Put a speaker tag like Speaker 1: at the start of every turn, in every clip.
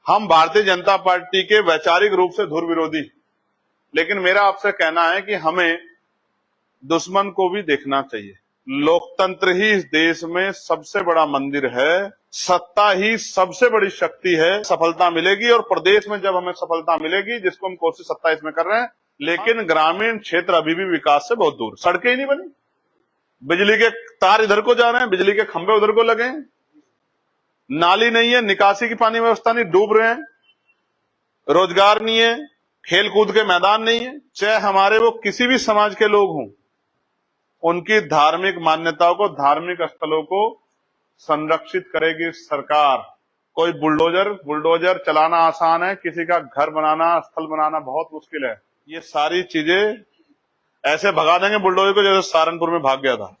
Speaker 1: हम भारतीय जनता पार्टी के वैचारिक रूप से धुर विरोधी, लेकिन मेरा आपसे कहना है कि हमें दुश्मन को भी देखना चाहिए। लोकतंत्र ही इस देश में सबसे बड़ा मंदिर है, सत्ता ही सबसे बड़ी शक्ति है। सफलता मिलेगी और प्रदेश में जब हमें सफलता मिलेगी, जिसको हम कोशिश 27 में कर रहे हैं, लेकिन ग्रामीण क्षेत्र अभी भी विकास से बहुत दूर। सड़कें ही नहीं बनी, बिजली के तार इधर को जा रहे हैं, बिजली के खंभे उधर को लगे हैं, नाली नहीं है, निकासी की पानी व्यवस्था नहीं, डूब रहे हैं, रोजगार नहीं है, खेल कूद के मैदान नहीं है। चाहे हमारे वो किसी भी समाज के लोग हों, उनकी धार्मिक मान्यताओं को, धार्मिक स्थलों को संरक्षित करेगी सरकार। कोई बुलडोजर चलाना आसान है, किसी का घर बनाना, स्थल बनाना बहुत मुश्किल है। ये सारी चीजें ऐसे भगा देंगे बुलडोजर को जैसे सहारनपुर में भाग गया था।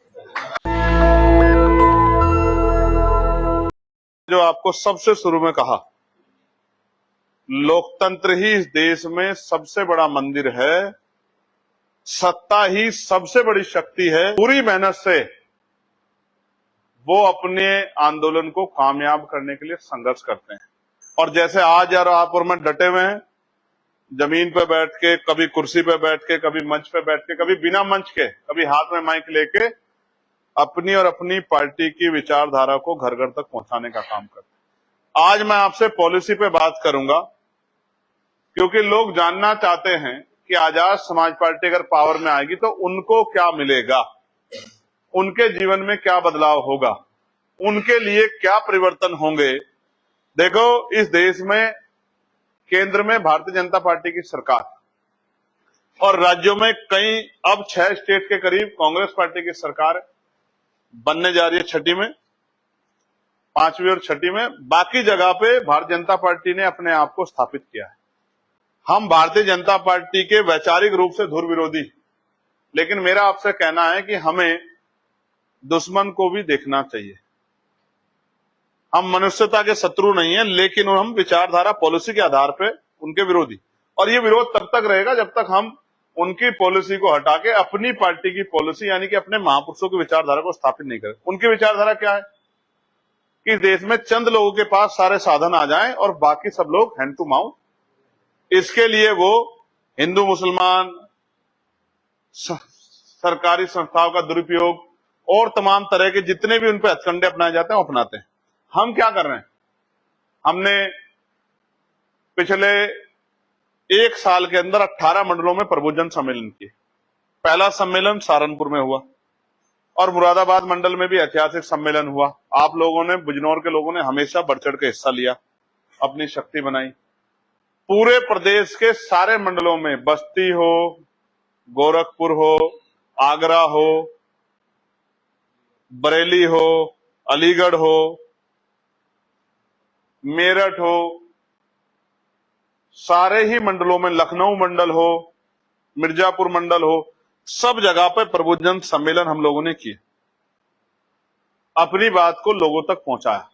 Speaker 1: जो आपको सबसे शुरू में कहा, लोकतंत्र ही इस देश में सबसे बड़ा मंदिर है, सत्ता ही सबसे बड़ी शक्ति है। पूरी मेहनत से वो अपने आंदोलन को कामयाब करने के लिए संघर्ष करते हैं। और जैसे आज यार आप और मैं डटे हुए हैं, जमीन पे बैठ के, कभी कुर्सी पे बैठ के, कभी मंच पे बैठ के, कभी बिना मंच के, कभी हाथ में माइक लेके अपनी और अपनी पार्टी की विचारधारा को घर घर तक पहुंचाने का काम करते हैं। आज मैं आपसे पॉलिसी पे बात करूंगा, क्योंकि लोग जानना चाहते हैं कि आजाद समाज पार्टी अगर पावर में आएगी तो उनको क्या मिलेगा, उनके जीवन में क्या बदलाव होगा, उनके लिए क्या परिवर्तन होंगे। देखो, इस देश में केंद्र में भारतीय जनता पार्टी की सरकार और राज्यों में कई, अब 6 स्टेट के करीब कांग्रेस पार्टी की सरकार बनने जा रही है, छठी में, 5वीं और छठी में। बाकी जगह पे भारतीय जनता पार्टी ने अपने आप को स्थापित किया है। हम भारतीय जनता पार्टी के वैचारिक रूप से धुर विरोधी, लेकिन मेरा आपसे कहना है कि हमें दुश्मन को भी देखना चाहिए। हम मनुष्यता के शत्रु नहीं है, लेकिन हम विचारधारा पॉलिसी के आधार पे उनके विरोधी। और ये विरोध तब तक रहेगा जब तक हम उनकी पॉलिसी को हटा के अपनी पार्टी की पॉलिसी, यानी कि अपने महापुरुषों की विचारधारा को स्थापित नहीं करें। उनकी विचारधारा क्या है कि देश में चंद लोगों के पास सारे साधन आ जाएं और बाकी सब लोग हैंड टू माउथ। इसके लिए वो हिंदू मुसलमान, सरकारी संस्थाओं का दुरुपयोग और तमाम तरह के जितने भी उन पर हथकंडे अपनाए जाते हैं वो अपनाते हैं। हम क्या कर रहे हैं, हमने पिछले 1 साल के अंदर 18 मंडलों में प्रबुद्धजन सम्मेलन किए। पहला सम्मेलन सहारनपुर में हुआ और मुरादाबाद मंडल में भी ऐतिहासिक सम्मेलन हुआ। आप लोगों ने, बिजनौर के लोगों ने हमेशा बढ़ चढ़ के हिस्सा लिया, अपनी शक्ति बनाई। पूरे प्रदेश के सारे मंडलों में, बस्ती हो, गोरखपुर हो, आगरा हो, बरेली हो, अलीगढ़ हो, मेरठ हो, सारे ही मंडलों में, लखनऊ मंडल हो, मिर्जापुर मंडल हो, सब जगह पे प्रबुद्धजन सम्मेलन हम लोगों ने किए, अपनी बात को लोगों तक पहुंचाया।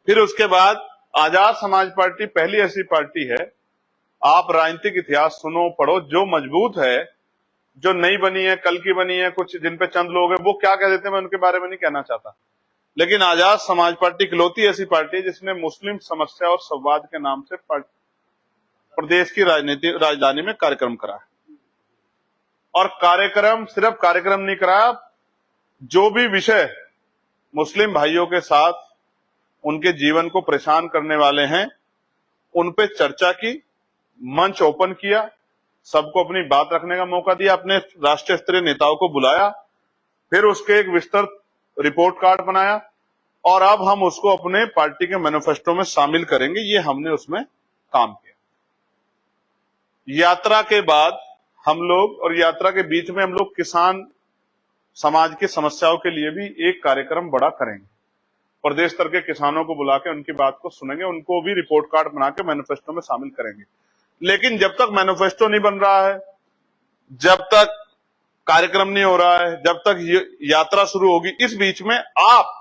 Speaker 1: फिर उसके बाद आजाद समाज पार्टी पहली ऐसी पार्टी है, आप राजनीतिक इतिहास सुनो, पढ़ो, जो मजबूत है, जो नई बनी है, कल की बनी है, कुछ जिन पे चंद लोग हैं वो क्या कह देते हैं, मैं उनके बारे में नहीं कहना चाहता, लेकिन आजाद समाज पार्टी इकलौती ऐसी पार्टी है जिसने मुस्लिम समस्या और संवाद के नाम से प्रदेश की राजधानी में कार्यक्रम कराया। और कार्यक्रम, सिर्फ कार्यक्रम नहीं कराया, जो भी विषय मुस्लिम भाइयों के साथ उनके जीवन को परेशान करने वाले हैं, उन पे चर्चा की, मंच ओपन किया, सबको अपनी बात रखने का मौका दिया, अपने राष्ट्रीय स्तरीय नेताओं को बुलाया, फिर उसके एक विस्तृत रिपोर्ट कार्ड बनाया और अब हम उसको अपने पार्टी के मैनिफेस्टो में शामिल करेंगे। ये हमने उसमें काम किया। यात्रा के बाद हम लोग, और यात्रा के बीच में हम लोग किसान समाज की समस्याओं के लिए भी एक कार्यक्रम बड़ा करेंगे। प्रदेश स्तर के किसानों को बुला के उनकी बात को सुनेंगे, उनको भी रिपोर्ट कार्ड बना के मैनिफेस्टो में शामिल करेंगे। लेकिन जब तक मैनिफेस्टो नहीं बन रहा है, जब तक कार्यक्रम नहीं हो रहा है, जब तक यात्रा शुरू होगी, इस बीच में आप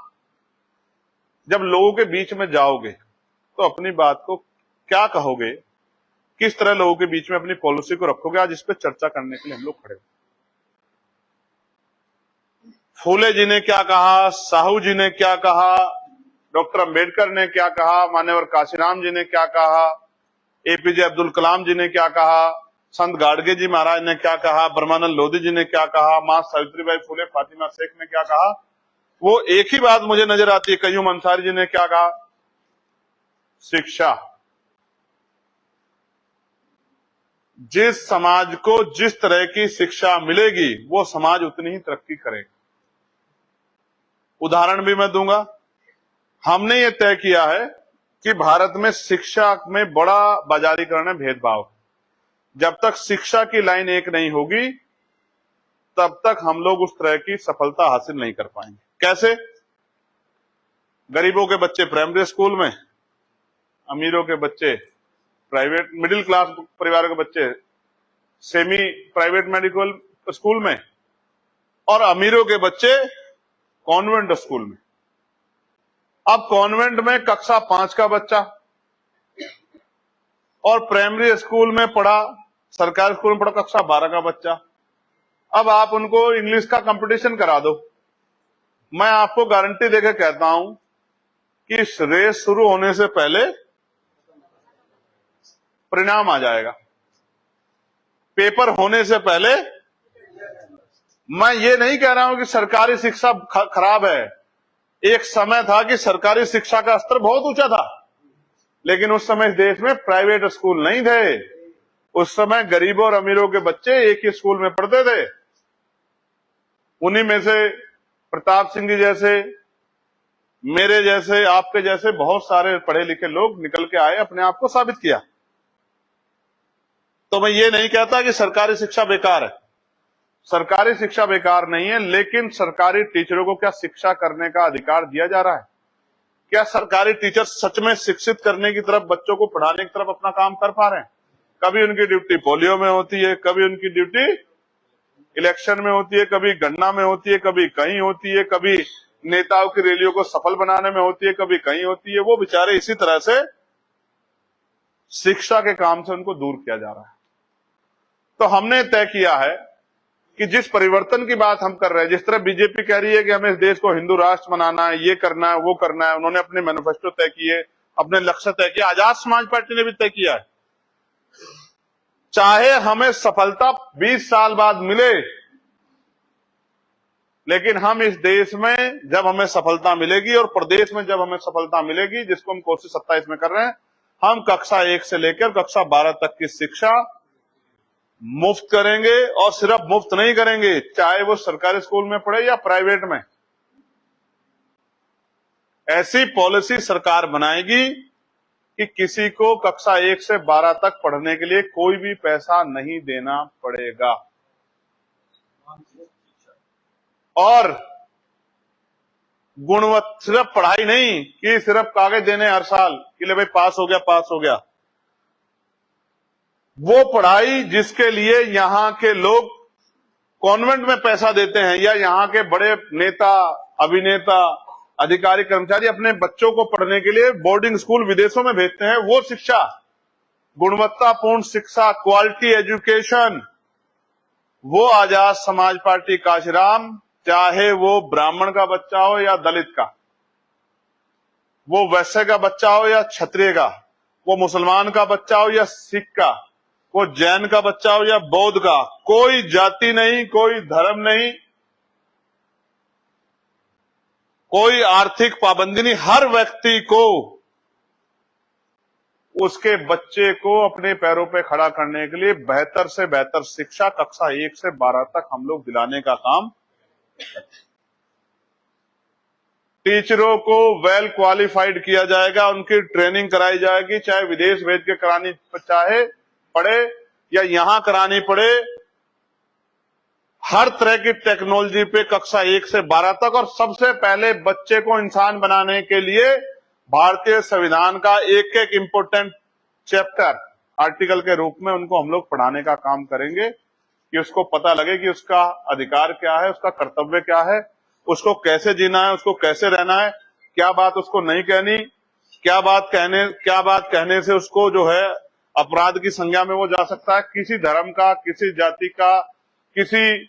Speaker 1: जब लोगों के बीच में जाओगे तो अपनी बात को क्या कहोगे, किस तरह लोगों के बीच में अपनी पॉलिसी को रखोगे, आज इस पर चर्चा करने के लिए हम लोग खड़े हैं। फूले जी ने क्या कहा, साहू जी ने क्या कहा, डॉक्टर अंबेडकर ने क्या कहा, मान्यवर काशीराम जी ने क्या कहा, एपीजे अब्दुल कलाम जी ने क्या कहा, संत गाडगे जी महाराज ने क्या कहा, ब्रह्मानंद लोधी जी ने क्या कहा, मां सावित्रीबाई फुले, फातिमा शेख ने क्या कहा, वो एक ही बात मुझे नजर आती है। कयूम अंसारी जी ने क्या कहा, शिक्षा। जिस समाज को जिस तरह की शिक्षा मिलेगी वो समाज उतनी ही तरक्की करेगा। उदाहरण भी मैं दूंगा। हमने ये तय किया है कि भारत में शिक्षा में बड़ा बाजारीकरण है, भेदभाव। जब तक शिक्षा की लाइन एक नहीं होगी तब तक हम लोग उस तरह की सफलता हासिल नहीं कर पाएंगे। कैसे? गरीबों के बच्चे प्राइमरी स्कूल में, अमीरों के बच्चे प्राइवेट, मिडिल क्लास परिवार के बच्चे सेमी प्राइवेट मेडिकल स्कूल में, और अमीरों के बच्चे कॉन्वेंट स्कूल में। अब कॉन्वेंट में कक्षा 5 का बच्चा और प्राइमरी स्कूल में पढ़ा, सरकारी स्कूल में पढ़ा कक्षा 12 का बच्चा। अब आप उनको इंग्लिश का कंपटीशन करा दो, मैं आपको गारंटी देकर कहता हूं कि इस रेस शुरू होने से पहले परिणाम आ जाएगा, पेपर होने से पहले। मैं ये नहीं कह रहा हूं कि सरकारी शिक्षा खराब है। एक समय था कि सरकारी शिक्षा का स्तर बहुत ऊंचा था, लेकिन उस समय इस देश में प्राइवेट स्कूल नहीं थे। उस समय गरीबों और अमीरों के बच्चे एक ही स्कूल में पढ़ते थे। उन्हीं में से प्रताप सिंह जी जैसे, मेरे जैसे, आपके जैसे बहुत सारे पढ़े लिखे लोग निकल के आए, अपने आप को साबित किया। तो मैं ये नहीं कहता कि सरकारी शिक्षा बेकार है। सरकारी शिक्षा बेकार नहीं है, लेकिन सरकारी टीचरों को क्या शिक्षा करने का अधिकार दिया जा रहा है? क्या सरकारी टीचर सच में शिक्षित करने की तरफ, बच्चों को पढ़ाने की तरफ अपना काम कर पा रहे हैं? कभी उनकी ड्यूटी पोलियो में होती है, कभी उनकी ड्यूटी इलेक्शन में होती है, कभी गन्ना में होती है, कभी कहीं होती है, कभी नेताओं की रैलियों को सफल बनाने में होती है, कभी कहीं होती है। वो बेचारे इसी तरह से शिक्षा के काम से उनको दूर किया जा रहा है। तो हमने तय किया है कि जिस परिवर्तन की बात हम कर रहे हैं, जिस तरह बीजेपी कह रही है कि हमें इस देश को हिंदू राष्ट्र बनाना है, ये करना है, वो करना है, उन्होंने अपने मैनिफेस्टो तय किए, अपने लक्ष्य तय किया। आजाद समाज पार्टी ने भी तय किया है, चाहे हमें सफलता 20 साल बाद मिले, लेकिन हम इस देश में जब हमें सफलता मिलेगी और प्रदेश में जब हमें सफलता मिलेगी, जिसको हम कोशिश 27 में कर रहे हैं, हम कक्षा 1 से लेकर कक्षा 12 तक की शिक्षा मुफ्त करेंगे। और सिर्फ मुफ्त नहीं करेंगे, चाहे वो सरकारी स्कूल में पढ़े या प्राइवेट में। ऐसी पॉलिसी सरकार बनाएगी कि किसी को कक्षा 1 से 12 तक पढ़ने के लिए कोई भी पैसा नहीं देना पड़ेगा। और गुणवत्ता, सिर्फ पढ़ाई नहीं कि सिर्फ कागज देने हर साल कि ले भाई पास हो गया, पास हो गया। वो पढ़ाई जिसके लिए यहाँ के लोग कॉन्वेंट में पैसा देते हैं, या यहाँ के बड़े नेता, अभिनेता, अधिकारी, कर्मचारी अपने बच्चों को पढ़ने के लिए बोर्डिंग स्कूल विदेशों में भेजते हैं, वो शिक्षा, गुणवत्तापूर्ण शिक्षा, क्वालिटी एजुकेशन, वो आजाद समाज पार्टी काशीराम, चाहे वो ब्राह्मण का बच्चा हो या दलित का, वो वैश्य का बच्चा हो या क्षत्रिय का, वो मुसलमान का बच्चा हो या सिख का, वो जैन का बच्चा हो या बौद्ध का, कोई जाति नहीं, कोई धर्म नहीं, कोई आर्थिक पाबंदी नहीं। हर व्यक्ति को, उसके बच्चे को अपने पैरों पे खड़ा करने के लिए बेहतर से बेहतर शिक्षा कक्षा 1 से 12 तक हम लोग दिलाने का काम। टीचरों को वेल क्वालिफाइड किया जाएगा, उनकी ट्रेनिंग कराई जाएगी, चाहे विदेश भेज के करानी चाहे पड़े या यहां करानी पड़े। हर तरह की टेक्नोलॉजी पे कक्षा 1 से 12 तक। और सबसे पहले बच्चे को इंसान बनाने के लिए भारतीय संविधान का एक एक इंपोर्टेंट चैप्टर आर्टिकल के रूप में उनको हम लोग पढ़ाने का काम करेंगे, कि उसको पता लगे कि उसका अधिकार क्या है, उसका कर्तव्य क्या है, उसको कैसे जीना है, उसको कैसे रहना है, क्या बात उसको नहीं कहनी, क्या बात कहने से उसको जो है अपराध की संज्ञा में वो जा सकता है। किसी धर्म का, किसी जाति का, किसी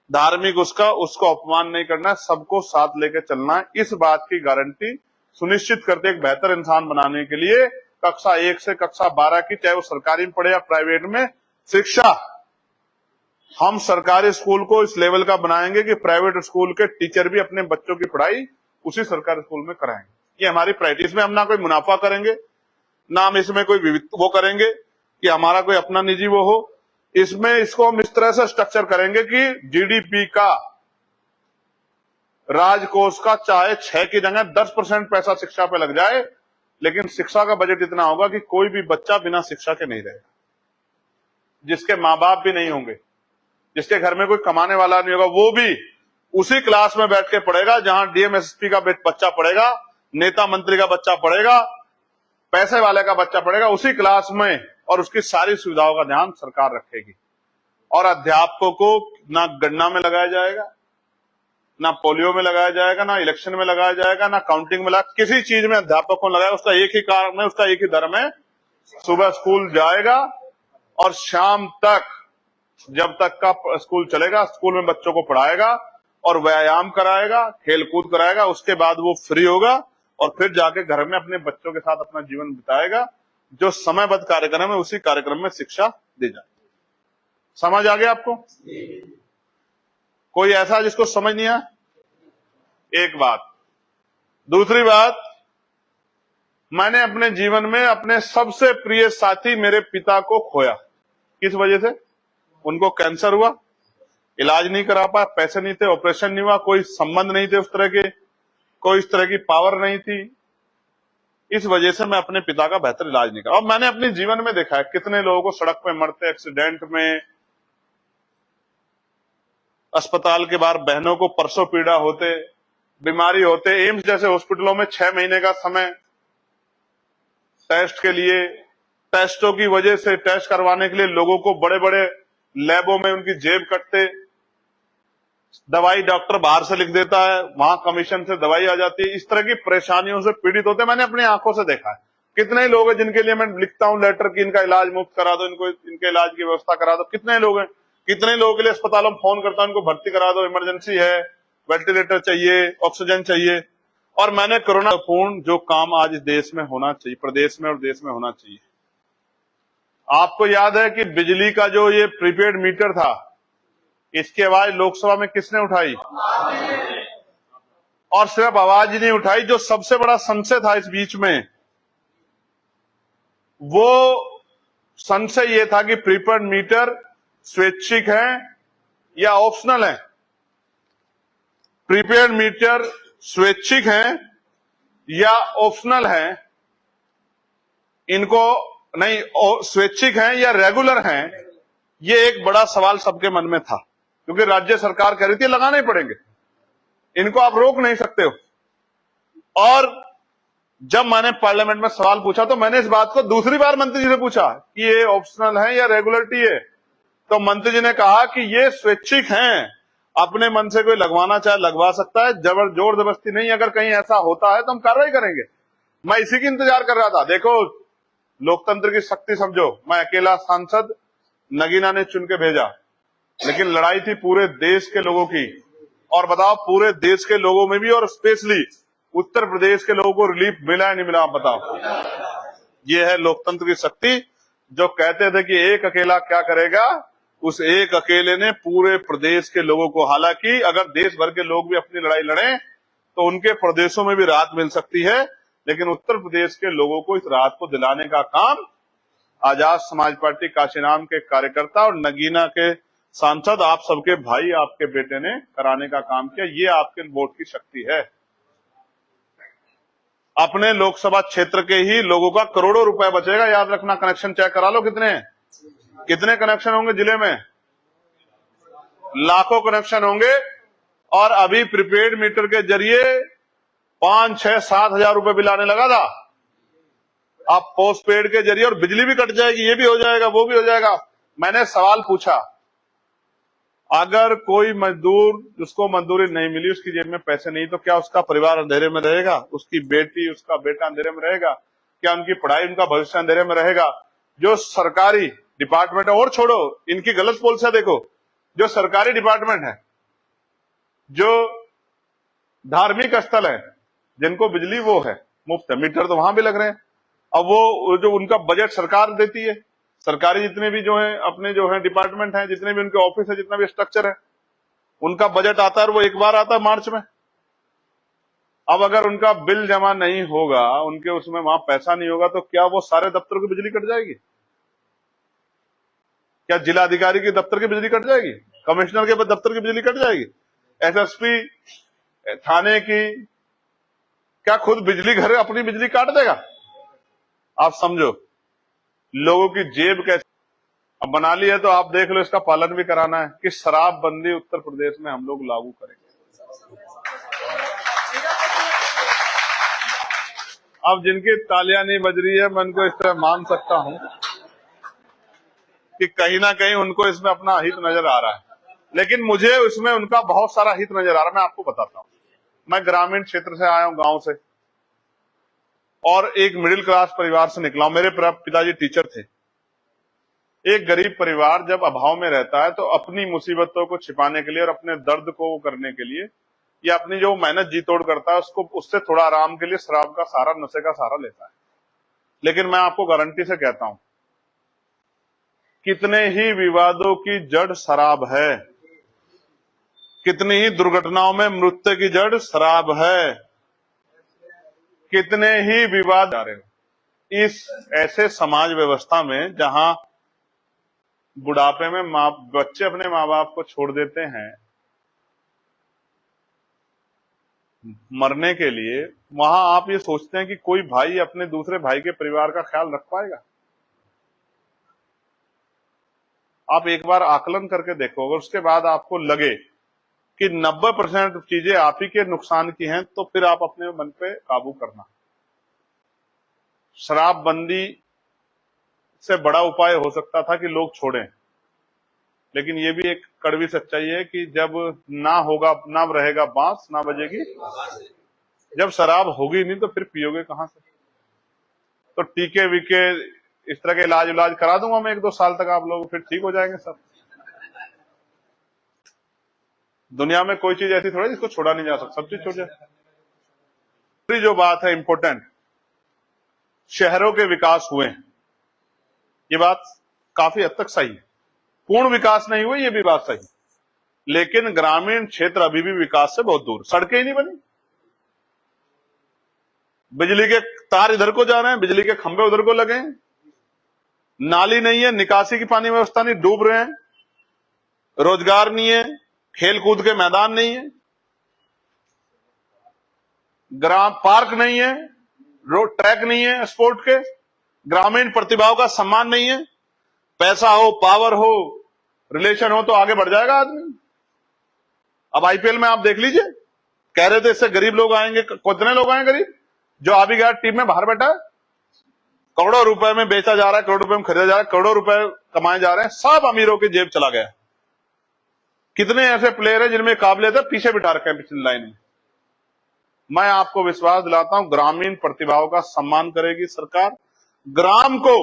Speaker 1: धार्मिक उसको अपमान नहीं करना है, सबको साथ लेकर चलना है। इस बात की गारंटी सुनिश्चित करते एक बेहतर इंसान बनाने के लिए कक्षा 1 से कक्षा 12 की, चाहे वो सरकारी में पढ़े या प्राइवेट में, शिक्षा हम सरकारी स्कूल को इस लेवल का बनाएंगे कि प्राइवेट स्कूल के टीचर भी अपने बच्चों की पढ़ाई उसी सरकारी स्कूल में कराएंगे। ये हमारी प्रायोरिटी। इसमें हम ना कोई मुनाफा करेंगे, ना हम इसमें कोई वो करेंगे कि हमारा कोई अपना निजी वो हो। इसमें इसको हम इस तरह से स्ट्रक्चर करेंगे कि जीडीपी का, राजकोष का चाहे 6 की जगह 10% पैसा शिक्षा पे लग जाए, लेकिन शिक्षा का बजट इतना होगा कि कोई भी बच्चा बिना शिक्षा के नहीं रहेगा, जिसके माँ बाप भी नहीं होंगे, जिसके घर में कोई कमाने वाला नहीं होगा, वो भी उसी क्लास में बैठ के पढ़ेगा जहां डीएम एसएसपी का बच्चा पढ़ेगा, नेता मंत्री का बच्चा पढ़ेगा, पैसे वाले का बच्चा पढ़ेगा, उसी क्लास में, और उसकी सारी सुविधाओं का ध्यान सरकार रखेगी। और अध्यापकों को ना गणना में लगाया जाएगा, ना पोलियो में लगाया जाएगा, ना इलेक्शन में लगाया जाएगा, ना काउंटिंग में लगाया, किसी चीज में अध्यापक को लगाया। उसका एक ही कारण है, उसका एक ही धर्म है, सुबह स्कूल जाएगा और शाम तक, जब तक का स्कूल चलेगा, स्कूल में बच्चों को पढ़ाएगा और व्यायाम कराएगा, खेल कूद कराएगा। उसके बाद वो फ्री होगा और फिर जाके घर में अपने बच्चों के साथ अपना जीवन बिताएगा। जो समयबद्ध कार्यक्रम है उसी कार्यक्रम में शिक्षा दी जाए। समझ आ गया आपको? कोई ऐसा जिसको समझ नहीं आया? एक बात। दूसरी बात, मैंने अपने जीवन में अपने सबसे प्रिय साथी मेरे पिता को खोया। किस वजह से? उनको कैंसर हुआ, इलाज नहीं करा पाया, पैसे नहीं थे, ऑपरेशन नहीं हुआ, कोई संबंध नहीं थे उस तरह के, कोई इस तरह की पावर नहीं थी। इस वजह से मैं अपने पिता का बेहतर इलाज नहीं करा। और मैंने अपने जीवन में देखा है कितने लोगों को सड़क पे मरते, एक्सीडेंट में, अस्पताल के बाहर बहनों को परसों पीड़ा होते, बीमारी होते, एम्स जैसे हॉस्पिटलों में 6 महीने का समय टेस्ट के लिए, टेस्टों की वजह से टेस्ट करवाने के लिए लोगों को बड़े बड़े लैबों में उनकी जेब कटते, दवाई डॉक्टर बाहर से लिख देता है, वहां कमीशन से दवाई आ जाती है। इस तरह की परेशानियों से पीड़ित होते मैंने अपनी आंखों से देखा है। कितने ही लोग हैं जिनके लिए मैं लिखता हूं लेटर कि इनका इलाज मुफ्त करा दो, इनको इनके इलाज की व्यवस्था करा दो। कितने लोग हैं, कितने लोगों के लिए अस्पतालों में फोन करता हूं, इनको भर्ती करा दो, इमरजेंसी है, वेंटिलेटर चाहिए, ऑक्सीजन चाहिए। और मैंने कोरोना पूर्ण जो काम आज देश में होना चाहिए, प्रदेश में और देश में होना चाहिए। आपको याद है कि बिजली का जो ये प्रीपेड मीटर था, इसकी आवाज लोकसभा में किसने उठाई? और सिर्फ आवाज ही नहीं उठाई, जो सबसे बड़ा संशय था इस बीच में, वो संशय ये था कि प्रीपेड मीटर स्वैच्छिक है या ऑप्शनल है। प्रीपेड मीटर स्वैच्छिक है या ऑप्शनल है, इनको नहीं, स्वैच्छिक है या रेगुलर हैं, ये एक बड़ा सवाल सबके मन में था। क्योंकि राज्य सरकार कह रही थी लगाने ही पड़ेंगे, इनको आप रोक नहीं सकते हो। और जब मैंने पार्लियामेंट में सवाल पूछा तो मैंने इस बात को दूसरी बार मंत्री जी से पूछा कि ये ऑप्शनल है या रेगुलरिटी है, तो मंत्री जी ने कहा कि ये स्वैच्छिक हैं, अपने मन से कोई लगवाना चाहे लगवा सकता है, जोर जबरदस्ती नहीं। अगर कहीं ऐसा होता है तो हम कार्रवाई करेंगे। मैं इसी की इंतजार कर रहा था। देखो, लोकतंत्र की शक्ति समझो, मैं अकेला सांसद, नगीना ने चुन के भेजा, लेकिन लड़ाई थी पूरे देश के लोगों की। और बताओ, पूरे देश के लोगों में भी, और स्पेशली उत्तर प्रदेश के लोगों को रिलीफ मिला है नहीं मिला? आप बताओ। ये है लोकतंत्र की शक्ति। जो कहते थे कि एक अकेला क्या करेगा, उस एक अकेले ने पूरे प्रदेश के लोगों को, हालांकि अगर देश भर के लोग भी अपनी लड़ाई लड़ें तो उनके प्रदेशों में भी राहत मिल सकती है, लेकिन उत्तर प्रदेश के लोगों को इस राहत को दिलाने का काम आजाद समाज पार्टी काशीराम के कार्यकर्ता और नगीना के सांसद, आप सबके भाई, आपके बेटे ने कराने का काम किया। ये आपके वोट की शक्ति है। अपने लोकसभा क्षेत्र के ही लोगों का करोड़ों रुपए बचेगा, याद रखना। कनेक्शन चेक करा लो, कितने कनेक्शन होंगे जिले में? लाखों कनेक्शन होंगे। और अभी प्रीपेड मीटर के जरिए 5, 6, 7 हजार रुपए बिल आने लगा था। आप पोस्ट पेड के जरिए, और बिजली भी कट जाएगी, ये भी हो जाएगा, वो भी हो जाएगा। मैंने सवाल पूछा, अगर कोई मजदूर, जिसको मजदूरी नहीं मिली, उसकी जेब में पैसे नहीं, तो क्या उसका परिवार अंधेरे में रहेगा? उसकी बेटी, उसका बेटा अंधेरे में रहेगा? क्या उनकी पढ़ाई, उनका भविष्य अंधेरे में रहेगा? जो सरकारी डिपार्टमेंट है, और छोड़ो इनकी गलत पॉलिसियां देखो, जो सरकारी डिपार्टमेंट है, जो धार्मिक स्थल है, जिनको बिजली वो है मुफ्त है, मीटर तो वहां भी लग रहे हैं। अब वो जो उनका बजट सरकार देती है, सरकारी जितने भी जो है अपने जो है डिपार्टमेंट हैं, जितने भी उनके ऑफिस है, जितना भी स्ट्रक्चर है, उनका बजट आता है और वो एक बार आता है मार्च में। अब अगर उनका बिल जमा नहीं होगा, उनके उसमें वहां पैसा नहीं होगा, तो क्या वो सारे दफ्तरों की बिजली कट जाएगी? क्या जिलाधिकारी के दफ्तर की बिजली कट जाएगी? कमिश्नर के दफ्तर की बिजली कट जाएगी? एसएसपी थाने की, क्या खुद बिजली घर अपनी बिजली काट देगा? आप समझो लोगों की जेब कैसे अब बना ली है। तो आप देख लो, इसका पालन भी कराना है कि शराबबंदी उत्तर प्रदेश में हम लोग लागू करेंगे। अब जिनकी तालियां नहीं बज रही है, मैं उनको इस तरह मान सकता हूं कि कहीं ना कहीं उनको इसमें अपना हित नजर आ रहा है, लेकिन मुझे इसमें उनका बहुत सारा हित नजर आ रहा है। मैं आपको बताता हूं, मैं ग्रामीण क्षेत्र से आया हूं, गांव से, और एक मिडिल क्लास परिवार से निकला हूं। मेरे पिताजी टीचर थे। एक गरीब परिवार जब अभाव में रहता है, तो अपनी मुसीबतों को छिपाने के लिए और अपने दर्द को करने के लिए, या अपनी जो मेहनत जी तोड़ करता है उसको, उससे थोड़ा आराम के लिए शराब का सहारा, नशे का सहारा लेता है। लेकिन मैं आपको गारंटी से कहता हूं, कितने ही विवादों की जड़ शराब है, कितनी ही दुर्घटनाओं में मृत्यु की जड़ शराब है, कितने ही विवाद आ रहे हैं। इस ऐसे समाज व्यवस्था में जहां बुढ़ापे में बच्चे अपने माँ बाप को छोड़ देते हैं मरने के लिए, वहां आप ये सोचते हैं कि कोई भाई अपने दूसरे भाई के परिवार का ख्याल रख पाएगा? आप एक बार आकलन करके देखो, अगर उसके बाद आपको लगे कि 90% चीजें आप ही के नुकसान की हैं, तो फिर आप अपने मन पे काबू करना। शराबबंदी से बड़ा उपाय हो सकता था कि लोग छोड़ें, लेकिन ये भी एक कड़वी सच्चाई है कि जब ना होगा, ना रहेगा बांस, ना बजेगी, जब शराब होगी नहीं तो फिर पियोगे कहां से? तो टीके वीके इस तरह के इलाज करा दूंगा मैं 1-2 साल तक, आप लोग फिर ठीक हो जाएंगे सब। दुनिया में कोई चीज ऐसी थोड़ी जिसको छोड़ा नहीं जा सकता, सब चीज छोड़ जाए। जो बात है इंपॉर्टेंट, शहरों के विकास हुए हैं, ये बात काफी हद तक सही है। पूर्ण विकास नहीं हुए, ये भी बात सही, लेकिन ग्रामीण क्षेत्र अभी भी विकास से बहुत दूर। सड़कें ही नहीं बनी, बिजली के तार इधर को जा रहे हैं, बिजली के खंभे उधर को लगे हैं, नाली नहीं है, निकासी की पानी व्यवस्था नहीं, डूब रहे हैं, रोजगार नहीं है, खेल कूद के मैदान नहीं है, ग्राम पार्क नहीं है, रोड ट्रैक नहीं है स्पोर्ट के, ग्रामीण प्रतिभाओं का सम्मान नहीं है। पैसा हो, पावर हो, रिलेशन हो तो आगे बढ़ जाएगा आदमी। अब आईपीएल में आप देख लीजिए, कह रहे थे इससे गरीब लोग आएंगे, कितने लोग आए गरीब? जो अभी गया टीम में बाहर बैठा है, करोड़ों रुपए में बेचा जा रहा है, करोड़ों रुपए में खरीदा जा रहा है, करोड़ों रुपए कमाए जा रहे हैं, सब अमीरों की जेब चला गया। कितने ऐसे प्लेयर हैं जिनमें काबिलियत है, पीछे बिठा रखे हैं पिछली लाइन में। मैं आपको विश्वास दिलाता हूं, ग्रामीण प्रतिभाओं का सम्मान करेगी सरकार, ग्राम को,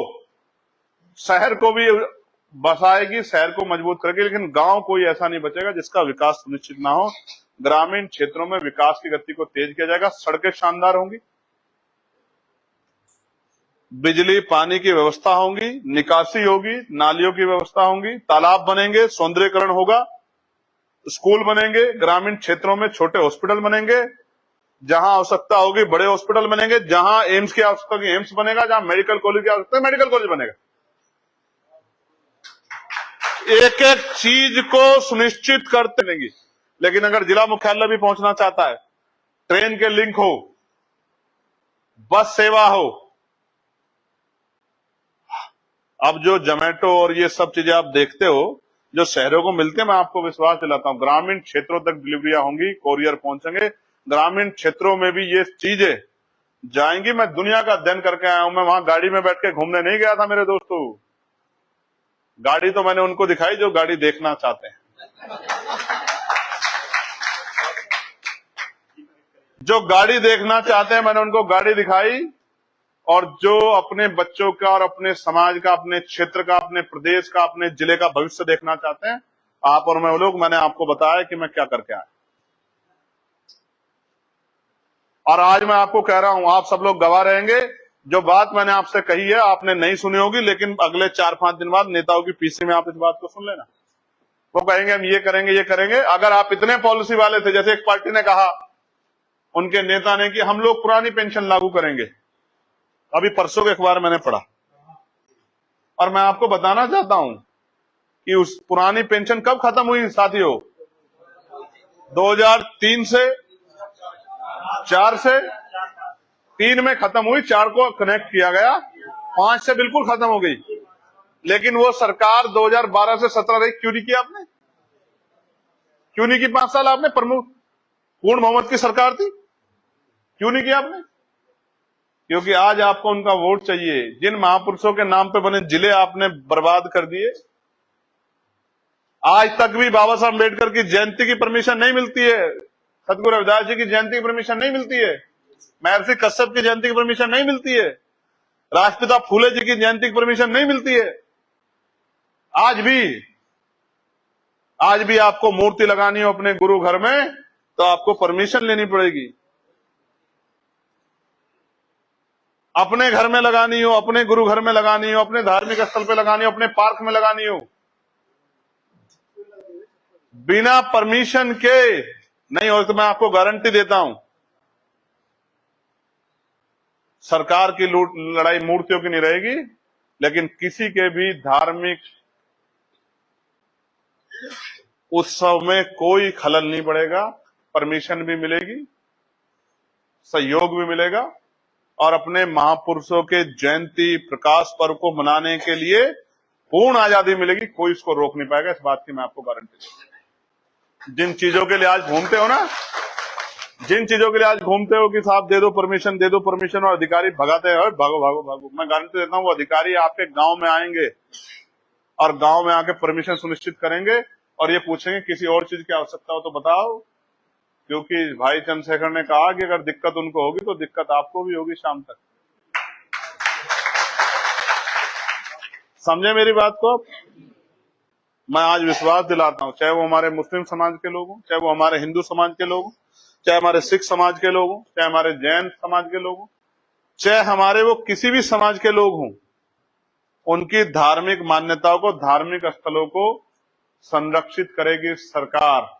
Speaker 1: शहर को भी बसाएगी, शहर को मजबूत करेगी, लेकिन गांव कोई ऐसा नहीं बचेगा जिसका विकास सुनिश्चित ना हो। ग्रामीण क्षेत्रों में विकास की गति को तेज किया जाएगा, सड़कें शानदार होंगी, बिजली पानी की व्यवस्था होगी, निकासी होगी, नालियों की व्यवस्था होगी, तालाब बनेंगे, सौंदर्यीकरण होगा, स्कूल बनेंगे, ग्रामीण क्षेत्रों में छोटे हॉस्पिटल बनेंगे, जहां आवश्यकता होगी बड़े हॉस्पिटल बनेंगे, जहां एम्स की आवश्यकता होगी एम्स बनेगा, जहां मेडिकल कॉलेज की आवश्यकता है मेडिकल कॉलेज बनेगा। एक एक चीज को सुनिश्चित करते रहेंगे। लेकिन अगर जिला मुख्यालय भी पहुंचना चाहता है, ट्रेन के लिंक हो, बस सेवा हो, अब जो जोमेटो और ये सब चीजें आप देखते हो जो शहरों को मिलते हैं, मैं आपको विश्वास दिलाता हूं ग्रामीण क्षेत्रों तक डिलीवरियां होंगी, कोरियर पहुंचेंगे, ग्रामीण क्षेत्रों में भी ये चीजें जाएंगी। मैं दुनिया का अध्ययन करके आया हूं, मैं वहां गाड़ी में बैठ के घूमने नहीं गया था मेरे दोस्तों, गाड़ी तो मैंने उनको दिखाई जो गाड़ी देखना चाहते हैं, जो गाड़ी देखना चाहते हैं मैंने उनको गाड़ी दिखाई, और जो अपने बच्चों का और अपने समाज का, अपने क्षेत्र का, अपने प्रदेश का, अपने जिले का भविष्य देखना चाहते हैं, आप और मैं वो लोग, मैंने आपको बताया कि मैं क्या करके आया। और आज मैं आपको कह रहा हूं, आप सब लोग गवाह रहेंगे, जो बात मैंने आपसे कही है आपने नहीं सुनी होगी, लेकिन अगले 4-5 दिन बाद नेताओं की पीसी में आप इस बात को सुन लेना। वो कहेंगे हम ये करेंगे ये करेंगे। अगर आप इतने पॉलिसी वाले थे, जैसे एक पार्टी ने कहा, उनके नेता ने, कि हम लोग पुरानी पेंशन लागू करेंगे, अभी परसों के अखबार मैंने पढ़ा, और मैं आपको बताना चाहता हूं कि उस पुरानी पेंशन कब खत्म हुई साथियों? 2003 से 4 से 3 में खत्म हुई, 4 को कनेक्ट किया गया, 5 से बिल्कुल खत्म हो गई। लेकिन वो सरकार 2012 से 17 रही, क्यों नहीं किया आपने? क्यों नहीं की? 5 साल आपने प्रमुख पूर्ण बहुमत की सरकार थी, क्यों नहीं किया आपने? क्योंकि आज आपको उनका वोट चाहिए। जिन महापुरुषों के नाम पे बने जिले आपने बर्बाद कर दिए। आज तक भी बाबा साहब अम्बेडकर की जयंती की परमिशन नहीं मिलती है, सतगुरु रविदास जी की जयंती की परमिशन नहीं मिलती है, महर्षि कश्यप की जयंती की परमिशन नहीं मिलती है, राष्ट्रपिता फूले जी की जयंती की परमिशन नहीं मिलती है। आज भी आपको मूर्ति लगानी हो अपने गुरु घर में तो आपको परमिशन लेनी पड़ेगी। अपने घर में लगानी हो, अपने गुरु घर में लगानी हो, अपने धार्मिक स्थल पे लगानी हो, अपने पार्क में लगानी हो, बिना परमिशन के नहीं हो। तो मैं आपको गारंटी देता हूं, सरकार की लड़ाई मूर्तियों की नहीं रहेगी, लेकिन किसी के भी धार्मिक उत्सव में कोई खलल नहीं पड़ेगा। परमिशन भी मिलेगी, सहयोग भी मिलेगा, और अपने महापुरुषों के जयंती प्रकाश पर्व को मनाने के लिए पूर्ण आजादी मिलेगी। कोई इसको रोक नहीं पाएगा, इस बात की मैं आपको गारंटी देता हूं। जिन चीजों के लिए आज घूमते हो ना, जिन चीजों के लिए आज घूमते हो कि साहब दे दो परमिशन, दे दो परमिशन, और अधिकारी भगाते हैं, भागो भागो भागो, मैं गारंटी देता हूं वो अधिकारी आपके गांव में आएंगे और गांव में आके परमिशन सुनिश्चित करेंगे और ये पूछेंगे किसी और चीज की आवश्यकता हो तो बताओ। क्योंकि भाई चंद्रशेखर ने कहा कि अगर दिक्कत उनको होगी तो दिक्कत आपको भी होगी शाम तक। समझे मेरी बात को? मैं आज विश्वास दिलाता हूं, चाहे वो हमारे मुस्लिम समाज के लोग हों, चाहे वो हमारे हिंदू समाज के लोग हों, चाहे हमारे सिख समाज के लोग हों, चाहे हमारे जैन समाज के लोग हों, चाहे हमारे वो किसी भी समाज के लोग हों, उनकी धार्मिक मान्यताओं को, धार्मिक स्थलों को संरक्षित करेगी सरकार।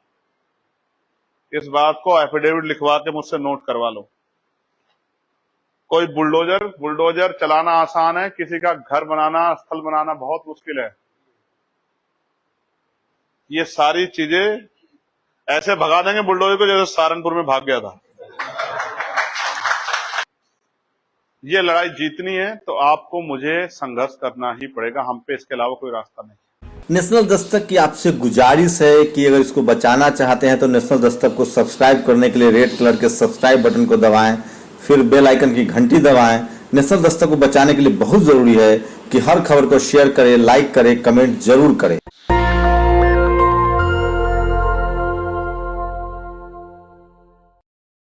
Speaker 1: इस बात को एफिडेविट लिखवा के मुझसे नोट करवा लो। कोई बुलडोजर चलाना आसान है, किसी का घर बनाना, स्थल बनाना बहुत मुश्किल है। ये सारी चीजें ऐसे भगा देंगे बुलडोजर को जैसे सहारनपुर में भाग गया था। ये लड़ाई जीतनी है तो आपको मुझे संघर्ष करना ही पड़ेगा, हम पे इसके अलावा कोई रास्ता नहीं।
Speaker 2: नेशनल दस्तक की आपसे गुजारिश है कि अगर इसको बचाना चाहते हैं तो नेशनल दस्तक को सब्सक्राइब करने के लिए रेड कलर के सब्सक्राइब बटन को दबाएं, फिर बेल आइकन की घंटी दबाएं। नेशनल दस्तक को बचाने के लिए बहुत जरूरी है कि हर खबर को शेयर करें, लाइक करें, कमेंट जरूर करें।